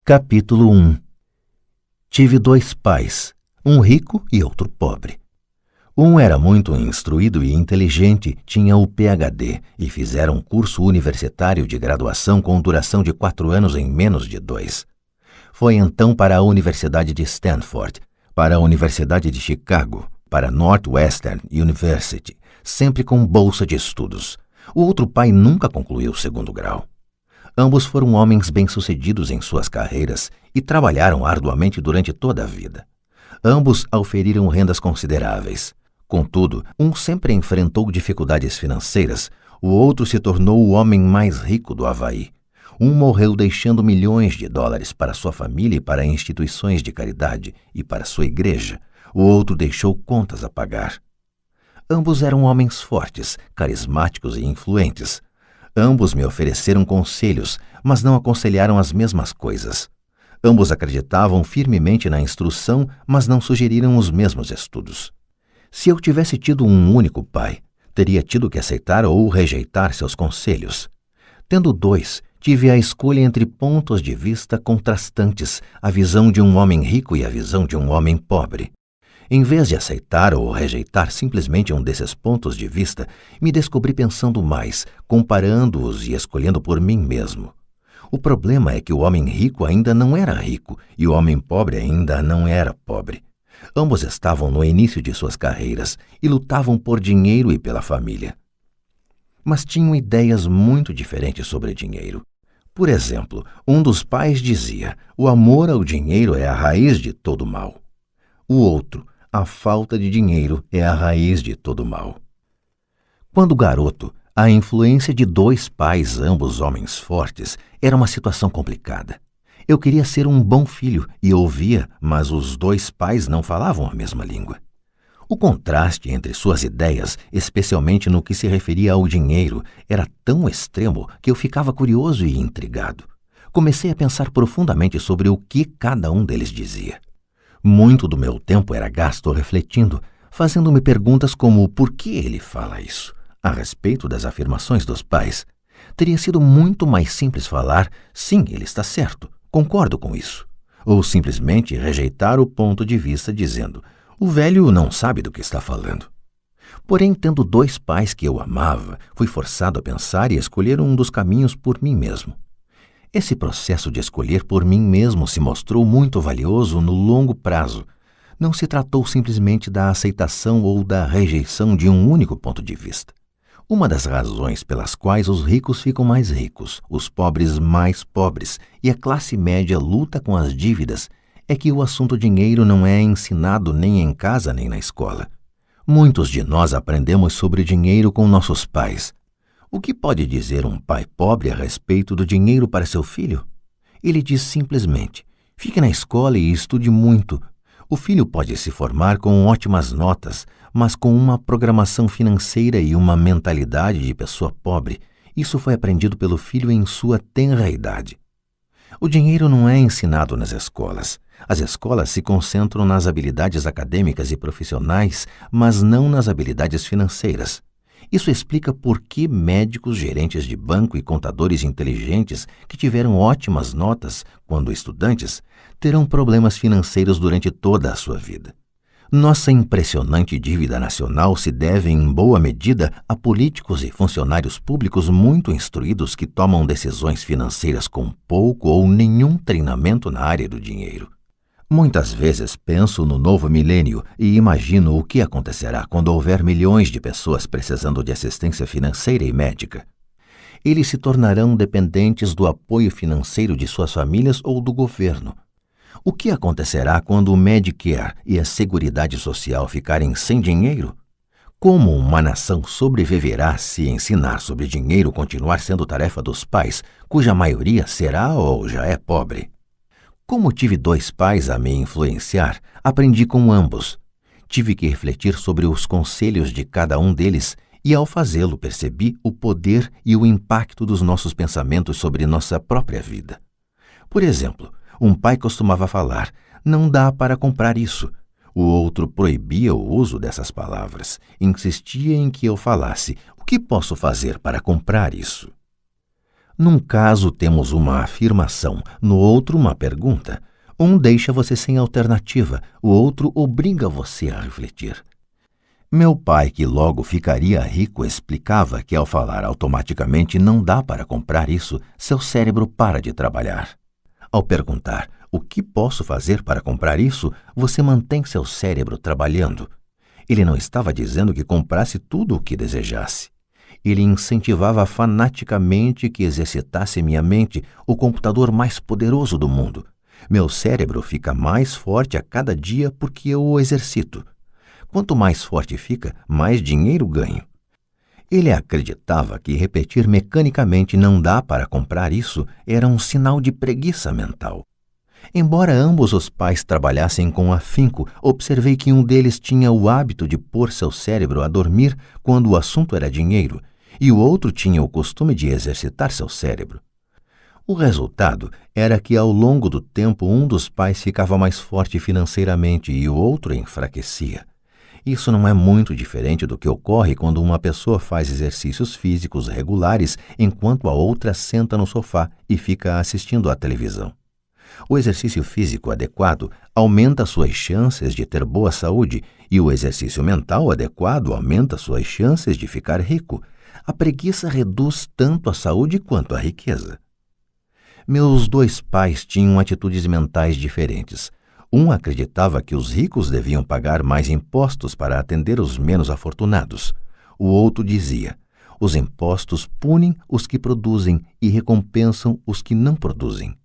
Capítulo 1. Tive 2 pais, um rico e outro pobre. Um era muito instruído e inteligente, tinha o PhD e fizera um curso universitário de graduação com duração de 4 anos em menos de 2. Foi então para a Universidade de Stanford, para a Universidade de Chicago, para a Northwestern University, sempre com bolsa de estudos. O outro pai nunca concluiu o 2º grau. Ambos foram homens bem-sucedidos em suas carreiras e trabalharam arduamente durante toda a vida. Ambos auferiram rendas consideráveis. Contudo, um sempre enfrentou dificuldades financeiras, o outro se tornou o homem mais rico do Havaí. Um morreu deixando milhões de dólares para sua família e para instituições de caridade e para sua igreja. O outro deixou contas a pagar. Ambos eram homens fortes, carismáticos e influentes. Ambos me ofereceram conselhos, mas não aconselharam as mesmas coisas. Ambos acreditavam firmemente na instrução, mas não sugeriram os mesmos estudos. Se eu tivesse tido um único pai, teria tido que aceitar ou rejeitar seus conselhos. Tendo 2, tive a escolha entre pontos de vista contrastantes, a visão de um homem rico e a visão de um homem pobre. Em vez de aceitar ou rejeitar simplesmente um desses pontos de vista, me descobri pensando mais, comparando-os e escolhendo por mim mesmo. O problema é que o homem rico ainda não era rico e o homem pobre ainda não era pobre. Ambos estavam no início de suas carreiras e lutavam por dinheiro e pela família. Mas tinham ideias muito diferentes sobre dinheiro. Por exemplo, um dos pais dizia: o amor ao dinheiro é a raiz de todo mal. O outro: a falta de dinheiro é a raiz de todo mal. Quando garoto, a influência de 2 pais, ambos homens fortes, era uma situação complicada. Eu queria ser um bom filho e ouvia, mas os 2 pais não falavam a mesma língua. O contraste entre suas ideias, especialmente no que se referia ao dinheiro, era tão extremo que eu ficava curioso e intrigado. Comecei a pensar profundamente sobre o que cada um deles dizia. Muito do meu tempo era gasto refletindo, fazendo-me perguntas como por que ele fala isso, a respeito das afirmações dos pais. Teria sido muito mais simples falar, sim, ele está certo, concordo com isso. Ou simplesmente rejeitar o ponto de vista dizendo, o velho não sabe do que está falando. Porém, tendo 2 pais que eu amava, fui forçado a pensar e escolher um dos caminhos por mim mesmo. Esse processo de escolher por mim mesmo se mostrou muito valioso no longo prazo. Não se tratou simplesmente da aceitação ou da rejeição de um único ponto de vista. Uma das razões pelas quais os ricos ficam mais ricos, os pobres mais pobres e a classe média luta com as dívidas é que o assunto dinheiro não é ensinado nem em casa nem na escola. Muitos de nós aprendemos sobre dinheiro com nossos pais. O que pode dizer um pai pobre a respeito do dinheiro para seu filho? Ele diz simplesmente, fique na escola e estude muito. O filho pode se formar com ótimas notas, mas com uma programação financeira e uma mentalidade de pessoa pobre. Isso foi aprendido pelo filho em sua tenra idade. O dinheiro não é ensinado nas escolas. As escolas se concentram nas habilidades acadêmicas e profissionais, mas não nas habilidades financeiras. Isso explica por que médicos, gerentes de banco e contadores inteligentes que tiveram ótimas notas quando estudantes terão problemas financeiros durante toda a sua vida. Nossa impressionante dívida nacional se deve, em boa medida, a políticos e funcionários públicos muito instruídos que tomam decisões financeiras com pouco ou nenhum treinamento na área do dinheiro. Muitas vezes penso no novo milênio e imagino o que acontecerá quando houver milhões de pessoas precisando de assistência financeira e médica. Eles se tornarão dependentes do apoio financeiro de suas famílias ou do governo. O que acontecerá quando o Medicare e a Seguridade Social ficarem sem dinheiro? Como uma nação sobreviverá se ensinar sobre dinheiro continuar sendo tarefa dos pais, cuja maioria será ou já é pobre? Como tive 2 pais a me influenciar, aprendi com ambos. Tive que refletir sobre os conselhos de cada um deles e, ao fazê-lo, percebi o poder e o impacto dos nossos pensamentos sobre nossa própria vida. Por exemplo, um pai costumava falar, não dá para comprar isso. O outro proibia o uso dessas palavras, insistia em que eu falasse, o que posso fazer para comprar isso? Num caso temos uma afirmação, no outro uma pergunta. Um deixa você sem alternativa, o outro obriga você a refletir. Meu pai, que logo ficaria rico, explicava que ao falar automaticamente não dá para comprar isso, seu cérebro para de trabalhar. Ao perguntar o que posso fazer para comprar isso, você mantém seu cérebro trabalhando. Ele não estava dizendo que comprasse tudo o que desejasse. Ele incentivava fanaticamente que exercitasse minha mente, o computador mais poderoso do mundo. Meu cérebro fica mais forte a cada dia porque eu o exercito. Quanto mais forte fica, mais dinheiro ganho. Ele acreditava que repetir mecanicamente não dá para comprar isso era um sinal de preguiça mental. Embora ambos os pais trabalhassem com afinco, observei que um deles tinha o hábito de pôr seu cérebro a dormir quando o assunto era dinheiro, e o outro tinha o costume de exercitar seu cérebro. O resultado era que, ao longo do tempo, um dos pais ficava mais forte financeiramente e o outro enfraquecia. Isso não é muito diferente do que ocorre quando uma pessoa faz exercícios físicos regulares enquanto a outra senta no sofá e fica assistindo à televisão. O exercício físico adequado aumenta suas chances de ter boa saúde e o exercício mental adequado aumenta suas chances de ficar rico. A preguiça reduz tanto a saúde quanto a riqueza. Meus dois pais tinham atitudes mentais diferentes. Um acreditava que os ricos deviam pagar mais impostos para atender os menos afortunados. O outro dizia: os impostos punem os que produzem e recompensam os que não produzem.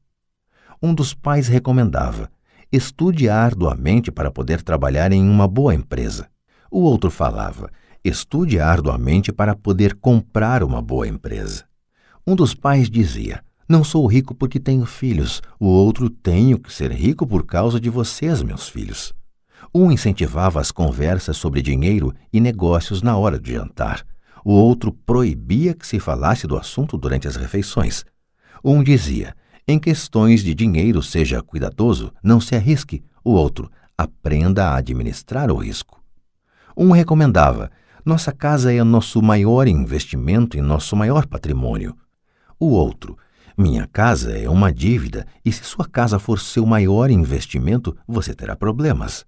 Um dos pais recomendava: estude arduamente para poder trabalhar em uma boa empresa. O outro falava: estude arduamente para poder comprar uma boa empresa. Um dos pais dizia: não sou rico porque tenho filhos. O outro: tenho que ser rico por causa de vocês, meus filhos. Um incentivava as conversas sobre dinheiro e negócios na hora de jantar. O outro proibia que se falasse do assunto durante as refeições. Um dizia: em questões de dinheiro, seja cuidadoso, não se arrisque. O outro: aprenda a administrar o risco. Um recomendava: nossa casa é nosso maior investimento e nosso maior patrimônio. O outro: minha casa é uma dívida e se sua casa for seu maior investimento, você terá problemas.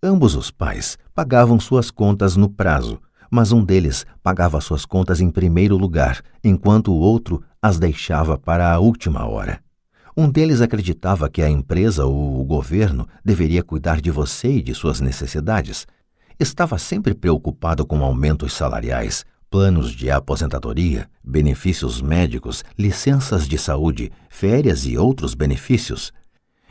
Ambos os pais pagavam suas contas no prazo, mas um deles pagava suas contas em primeiro lugar, enquanto o outro as deixava para a última hora. Um deles acreditava que a empresa ou o governo deveria cuidar de você e de suas necessidades. Estava sempre preocupado com aumentos salariais, planos de aposentadoria, benefícios médicos, licenças de saúde, férias e outros benefícios.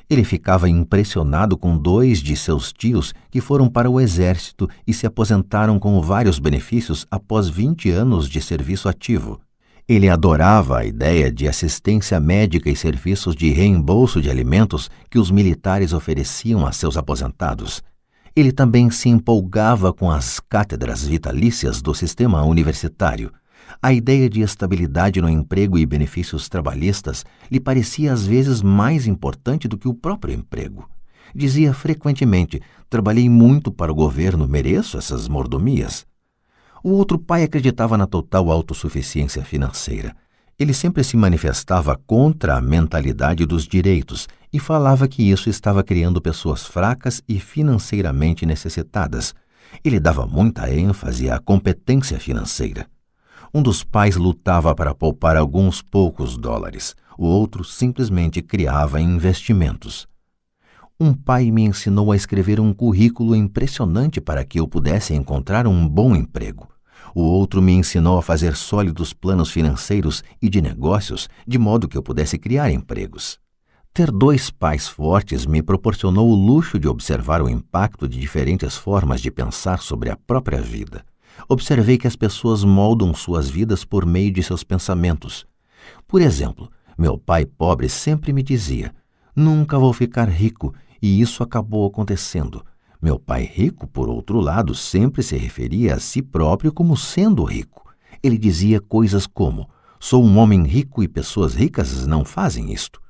Ele ficava impressionado com 2 de seus tios que foram para o exército e se aposentaram com vários benefícios após 20 anos de serviço ativo. Ele adorava a ideia de assistência médica e serviços de reembolso de alimentos que os militares ofereciam a seus aposentados. Ele também se empolgava com as cátedras vitalícias do sistema universitário. A ideia de estabilidade no emprego e benefícios trabalhistas lhe parecia às vezes mais importante do que o próprio emprego. Dizia frequentemente: trabalhei muito para o governo, mereço essas mordomias. O outro pai acreditava na total autossuficiência financeira. Ele sempre se manifestava contra a mentalidade dos direitos e falava que isso estava criando pessoas fracas e financeiramente necessitadas. Ele dava muita ênfase à competência financeira. Um dos pais lutava para poupar alguns poucos dólares. O outro simplesmente criava investimentos. Um pai me ensinou a escrever um currículo impressionante para que eu pudesse encontrar um bom emprego. O outro me ensinou a fazer sólidos planos financeiros e de negócios, de modo que eu pudesse criar empregos. Ter 2 pais fortes me proporcionou o luxo de observar o impacto de diferentes formas de pensar sobre a própria vida. Observei que as pessoas moldam suas vidas por meio de seus pensamentos. Por exemplo, meu pai pobre sempre me dizia: nunca vou ficar rico, e isso acabou acontecendo. Meu pai rico, por outro lado, sempre se referia a si próprio como sendo rico. Ele dizia coisas como: sou um homem rico e pessoas ricas não fazem isto.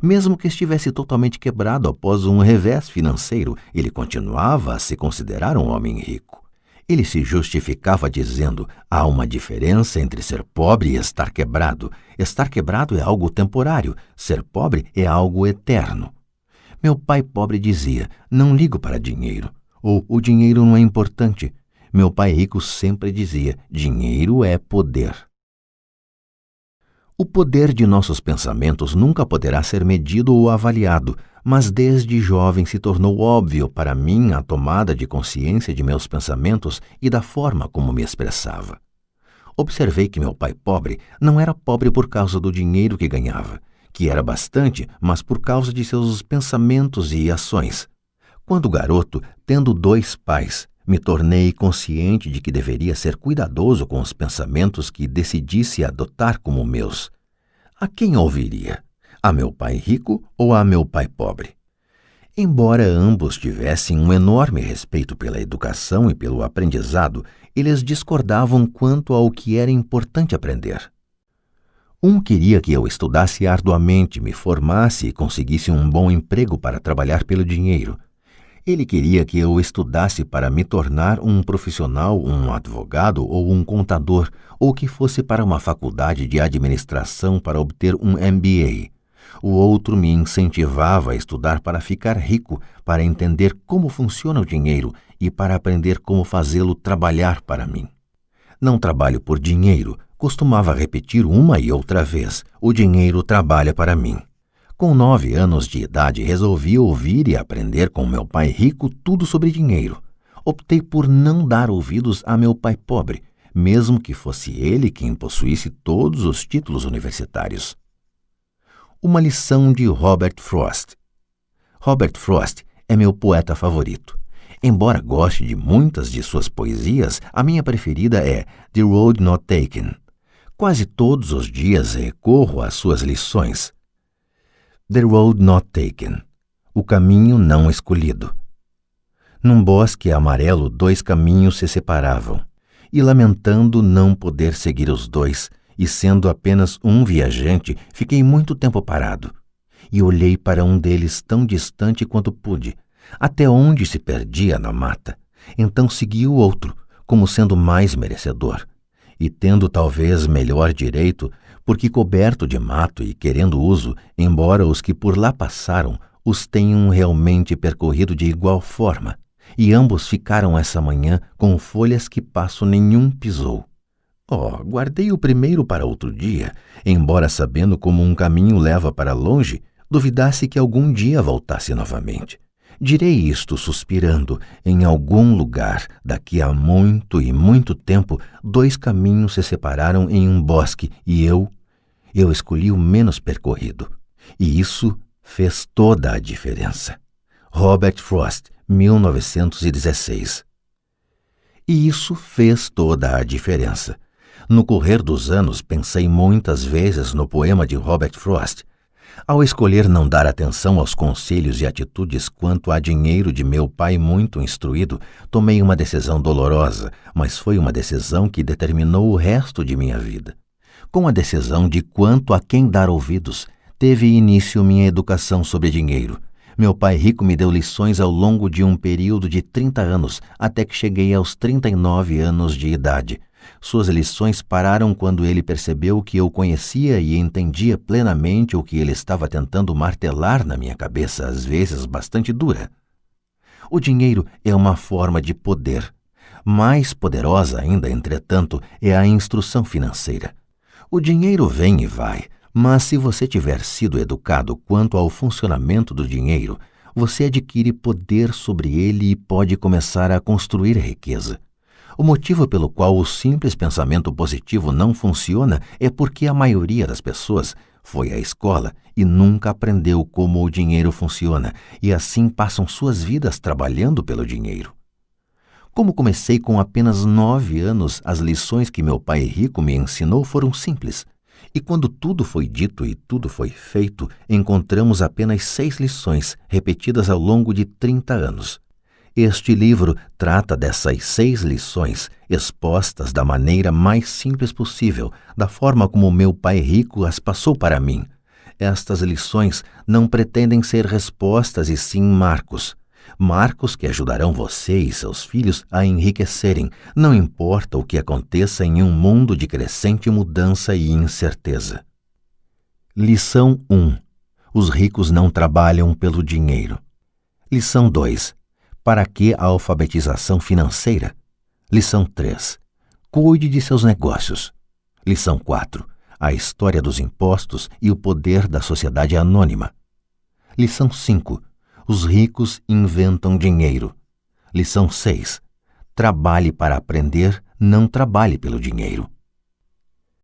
Mesmo que estivesse totalmente quebrado após um revés financeiro, ele continuava a se considerar um homem rico. Ele se justificava dizendo: há uma diferença entre ser pobre e estar quebrado. Estar quebrado é algo temporário, ser pobre é algo eterno. Meu pai pobre dizia: não ligo para dinheiro, ou o dinheiro não é importante. Meu pai rico sempre dizia: dinheiro é poder. O poder de nossos pensamentos nunca poderá ser medido ou avaliado, mas desde jovem se tornou óbvio para mim a tomada de consciência de meus pensamentos e da forma como me expressava. Observei que meu pai pobre não era pobre por causa do dinheiro que ganhava, que era bastante, mas por causa de seus pensamentos e ações. Quando garoto, tendo 2 pais, me tornei consciente de que deveria ser cuidadoso com os pensamentos que decidisse adotar como meus. A quem ouviria? A meu pai rico ou a meu pai pobre? Embora ambos tivessem um enorme respeito pela educação e pelo aprendizado, eles discordavam quanto ao que era importante aprender. Um queria que eu estudasse arduamente, me formasse e conseguisse um bom emprego para trabalhar pelo dinheiro. Ele queria que eu estudasse para me tornar um profissional, um advogado ou um contador, ou que fosse para uma faculdade de administração para obter um MBA. O outro me incentivava a estudar para ficar rico, para entender como funciona o dinheiro e para aprender como fazê-lo trabalhar para mim. Não trabalho por dinheiro, costumava repetir uma e outra vez: o dinheiro trabalha para mim. Com 9 anos de idade, resolvi ouvir e aprender com meu pai rico tudo sobre dinheiro. Optei por não dar ouvidos a meu pai pobre, mesmo que fosse ele quem possuísse todos os títulos universitários. Uma lição de Robert Frost. Robert Frost é meu poeta favorito. Embora goste de muitas de suas poesias, a minha preferida é The Road Not Taken. Quase todos os dias recorro às suas lições. The Road Not Taken. O caminho não escolhido. Num bosque amarelo, 2 caminhos se separavam, e lamentando não poder seguir os 2, e sendo apenas um viajante, fiquei muito tempo parado, e olhei para um deles tão distante quanto pude, até onde se perdia na mata. Então segui o outro, como sendo mais merecedor, e tendo talvez melhor direito, porque coberto de mato e querendo uso, embora os que por lá passaram os tenham realmente percorrido de igual forma, e ambos ficaram essa manhã com folhas que passo nenhum pisou. Guardei o primeiro para outro dia, embora sabendo como um caminho leva para longe, duvidasse que algum dia voltasse novamente. Direi isto suspirando: em algum lugar, daqui a muito e muito tempo, 2 caminhos se separaram em um bosque e eu escolhi o menos percorrido. E isso fez toda a diferença. Robert Frost, 1916. E isso fez toda a diferença. No correr dos anos, pensei muitas vezes no poema de Robert Frost. Ao escolher não dar atenção aos conselhos e atitudes quanto a dinheiro de meu pai muito instruído, tomei uma decisão dolorosa, mas foi uma decisão que determinou o resto de minha vida. Com a decisão de quanto a quem dar ouvidos, teve início minha educação sobre dinheiro. Meu pai rico me deu lições ao longo de um período de 30 anos, até que cheguei aos 39 anos de idade. Suas lições pararam quando ele percebeu que eu conhecia e entendia plenamente o que ele estava tentando martelar na minha cabeça, às vezes bastante dura. O dinheiro é uma forma de poder. Mais poderosa ainda, entretanto, é a instrução financeira. O dinheiro vem e vai, mas se você tiver sido educado quanto ao funcionamento do dinheiro, você adquire poder sobre ele e pode começar a construir riqueza. O motivo pelo qual o simples pensamento positivo não funciona é porque a maioria das pessoas foi à escola e nunca aprendeu como o dinheiro funciona, e assim passam suas vidas trabalhando pelo dinheiro. Como comecei com apenas 9 anos, as lições que meu pai rico me ensinou foram simples. E quando tudo foi dito e tudo foi feito, encontramos apenas 6 lições, repetidas ao longo de 30 anos. Este livro trata dessas 6 lições, expostas da maneira mais simples possível, da forma como meu pai rico as passou para mim. Estas lições não pretendem ser respostas e sim marcos. Marcos que ajudarão você e seus filhos a enriquecerem, não importa o que aconteça em um mundo de crescente mudança e incerteza. Lição 1. Os ricos não trabalham pelo dinheiro. Lição 2. Para que a alfabetização financeira? Lição 3. Cuide de seus negócios. Lição 4. A história dos impostos e o poder da sociedade anônima. Lição 5. Os ricos inventam dinheiro. Lição 6. Trabalhe para aprender, não trabalhe pelo dinheiro.